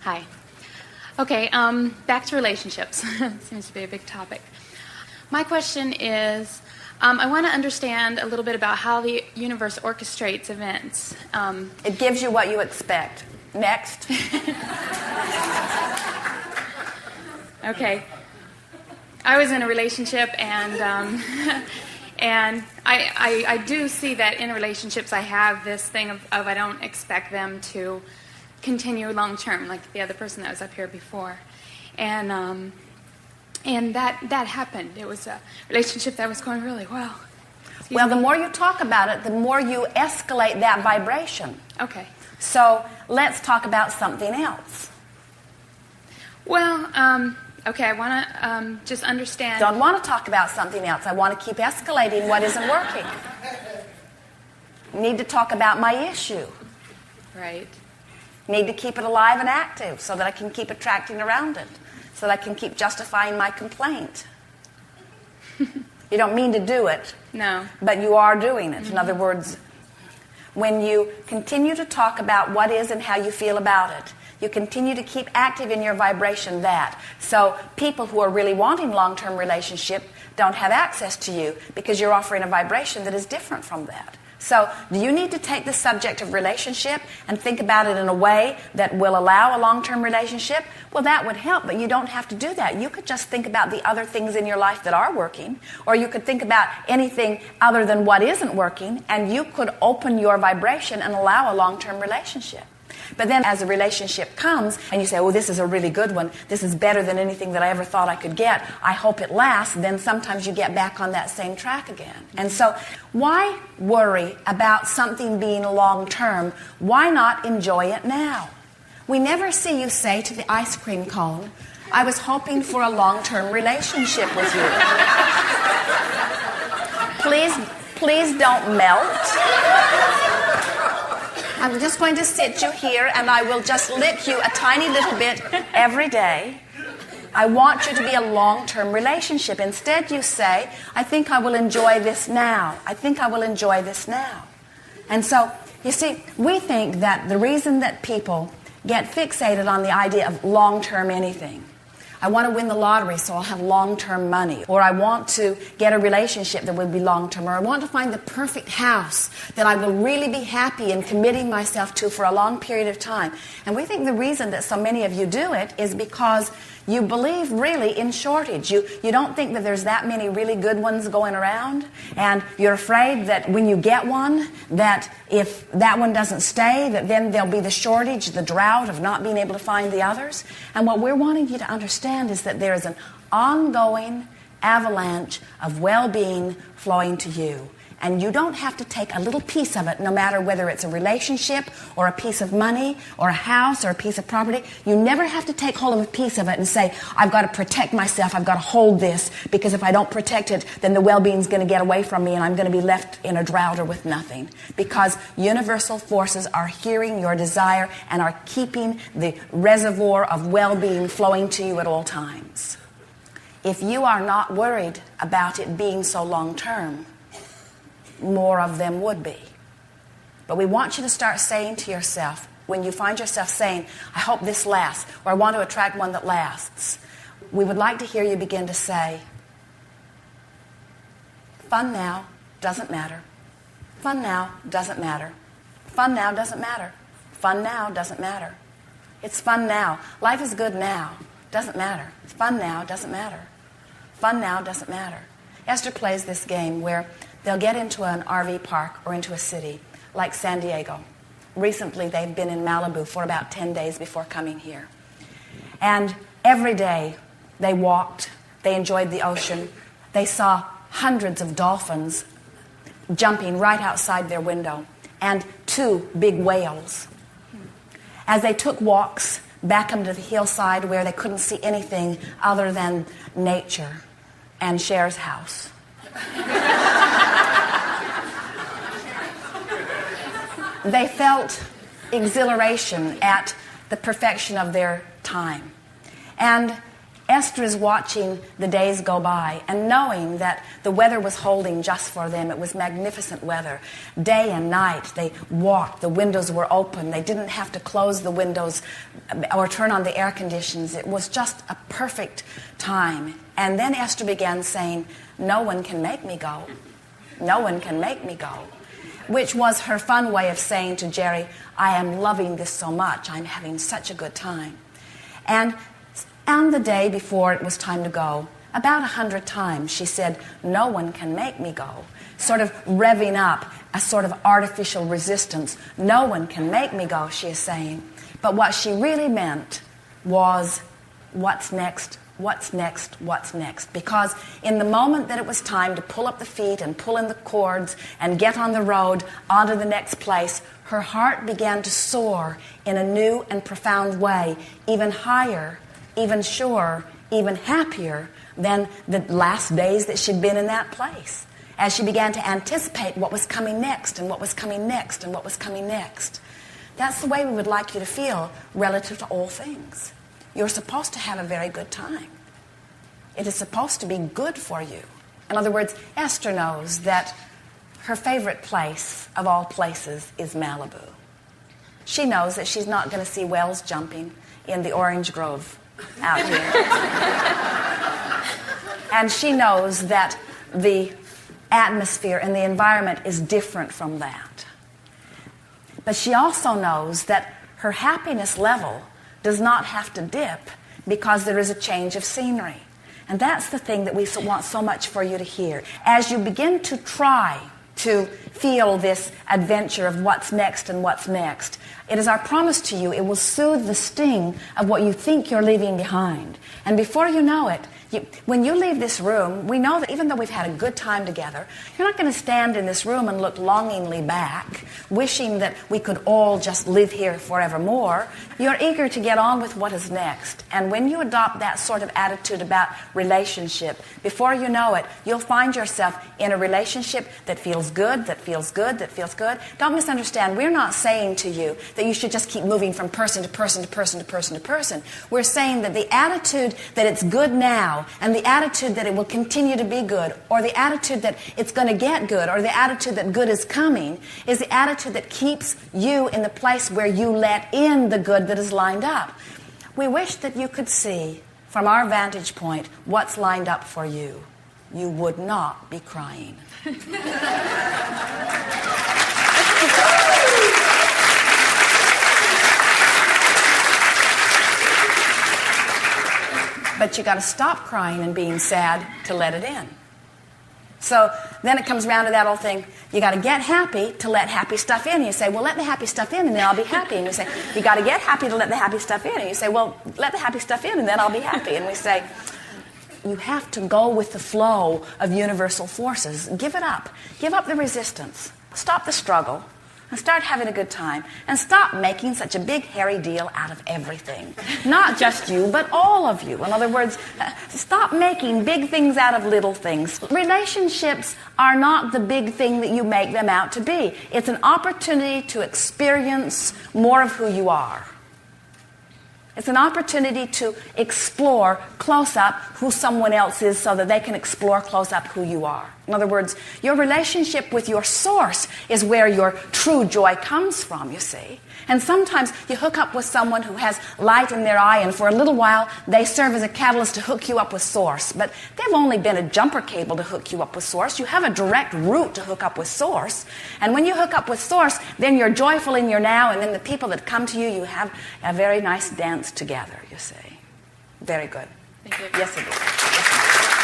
Hi. Okay, back to relationships. Seems to be a big topic. My question is, I want to understand a little bit about how the universe orchestrates events. It gives you what you expect. Next. Okay. I was in a relationship, and and I do see that in relationships I have this thing of I don't expect them to continue long term, like the other person that was up here before, and that happened. It was a relationship that was going really well. Well, the more you talk about it, the more you escalate that vibration. Okay. So let's talk about something else. Well, okay, I want to just understand. Don't want to talk about something else. I want to keep escalating what isn't working. Need to talk about my issue. Right. Need to keep it alive and active so that I can keep attracting around it, so that I can keep justifying my complaint. You don't mean to do it. No. But you are doing it. Mm-hmm. In other words, when you continue to talk about what is and how you feel about it, you continue to keep active in your vibration that. So people who are really wanting long-term relationship don't have access to you because you're offering a vibration that is different from that. So do you need to take the subject of relationship and think about it in a way that will allow a long-term relationship? Well, that would help, but you don't have to do that. You could just think about the other things in your life that are working, or you could think about anything other than what isn't working, and you could open your vibration and allow a long-term relationship. But then as a relationship comes and you say, oh, this is a really good one, this is better than anything that I ever thought I could get, I hope it lasts, then sometimes you get back on that same track again. And so why worry about something being long-term? Why not enjoy it now? We never see you say to the ice cream cone, I was hoping for a long-term relationship with you. Please don't melt. I'm just going to sit you here and I will just lick you a tiny little bit every day. I want you to be a long-term relationship. Instead you say, I think I will enjoy this now. I think I will enjoy this now. And so, you see, we think that the reason that people get fixated on the idea of long-term anything, I want to win the lottery so I'll have long-term money, or I want to get a relationship that will be long-term, or I want to find the perfect house that I will really be happy in committing myself to for a long period of time. And we think the reason that so many of you do it is because you believe really in shortage. You don't think that there's that many really good ones going around, and you're afraid that when you get one, that if that one doesn't stay, that then there'll be the shortage, the drought of not being able to find the others. And what we're wanting you to understand is that there is an ongoing avalanche of well-being flowing to you. And you don't have to take a little piece of it, no matter whether it's a relationship or a piece of money or a house or a piece of property. You never have to take hold of a piece of it and say, I've got to protect myself, I've got to hold this, because if I don't protect it, then the well-being's going to get away from me and I'm going to be left in a drought or with nothing. Because universal forces are hearing your desire and are keeping the reservoir of well-being flowing to you at all times. If you are not worried about it being so long-term, more of them would be. But we want you to start saying to yourself, when you find yourself saying, I hope this lasts, or I want to attract one that lasts, we would like to hear you begin to say, fun now doesn't matter. Fun now doesn't matter. Fun now doesn't matter. Fun now doesn't matter. It's fun now. Life is good now. Doesn't matter. It's fun now doesn't matter. Fun now doesn't matter. Esther plays this game where they'll get into an RV park or into a city like San Diego. Recently, they've been in Malibu for about 10 days before coming here. And every day they walked, they enjoyed the ocean, they saw hundreds of dolphins jumping right outside their window, and 2 big whales. As they took walks back up to the hillside where they couldn't see anything other than nature and Cher's house. They felt exhilaration at the perfection of their time. And Esther is watching the days go by and knowing that the weather was holding just for them. It was magnificent weather. Day and night they walked. The windows were open. They didn't have to close the windows or turn on the air conditions. It was just a perfect time. And then Esther began saying, "No one can make me go. No one can make me go," which was her fun way of saying to Jerry, "I am loving this so much. I'm having such a good time." And on the day before it was time to go, about 100 times she said, "No one can make me go," sort of revving up a sort of artificial resistance. "No one can make me go," she is saying. But what she really meant was, what's next, what's next, what's next? Because in the moment that it was time to pull up the feet and pull in the cords and get on the road onto the next place, her heart began to soar in a new and profound way, even higher, even surer, even happier than the last days that she'd been in that place, as she began to anticipate what was coming next and what was coming next and what was coming next. That's the way we would like you to feel relative to all things. You're supposed to have a very good time. It is supposed to be good for you. In other words, Esther knows that her favorite place of all places is Malibu. She knows that she's not going to see whales jumping in the orange grove out here. And she knows that the atmosphere and the environment is different from that. But she also knows that her happiness level does not have to dip because there is a change of scenery. And that's the thing that we want so much for you to hear. As you begin to try to feel this adventure of what's next and what's next, it is our promise to you, it will soothe the sting of what you think you're leaving behind. And before you know it, when you leave this room, we know that even though we've had a good time together, you're not going to stand in this room and look longingly back, wishing that we could all just live here forevermore. You're eager to get on with what is next. And when you adopt that sort of attitude about relationship, before you know it, you'll find yourself in a relationship that feels good, that feels good, that feels good. Don't misunderstand. We're not saying to you that you should just keep moving from person to person to person to person to person. We're saying that the attitude that it's good now and the attitude that it will continue to be good, or the attitude that it's going to get good, or the attitude that good is coming, is the attitude that keeps you in the place where you let in the good that is lined up. We wish that you could see, from our vantage point, what's lined up for you. You would not be crying. But you got to stop crying and being sad to let it in. So then it comes around to that old thing, you got to get happy to let happy stuff in. And you say, well, let the happy stuff in and then I'll be happy. And you say, you got to get happy to let the happy stuff in. And you say, well, let the happy stuff in and then I'll be happy. And we say, you have to go with the flow of universal forces. Give it up. Give up the resistance. Stop the struggle. And start having a good time. And stop making such a big, hairy deal out of everything. Not just you, but all of you. In other words, stop making big things out of little things. Relationships are not the big thing that you make them out to be. It's an opportunity to experience more of who you are. It's an opportunity to explore close up who someone else is so that they can explore close up who you are. In other words, your relationship with your source is where your true joy comes from, you see. And sometimes you hook up with someone who has light in their eye, and for a little while they serve as a catalyst to hook you up with source. But they've only been a jumper cable to hook you up with source. You have a direct route to hook up with source. And when you hook up with source, then you're joyful in your now, and then the people that come to you, you have a very nice dance together, you see. Very good. Thank you. Yes, it is. Yes, it is.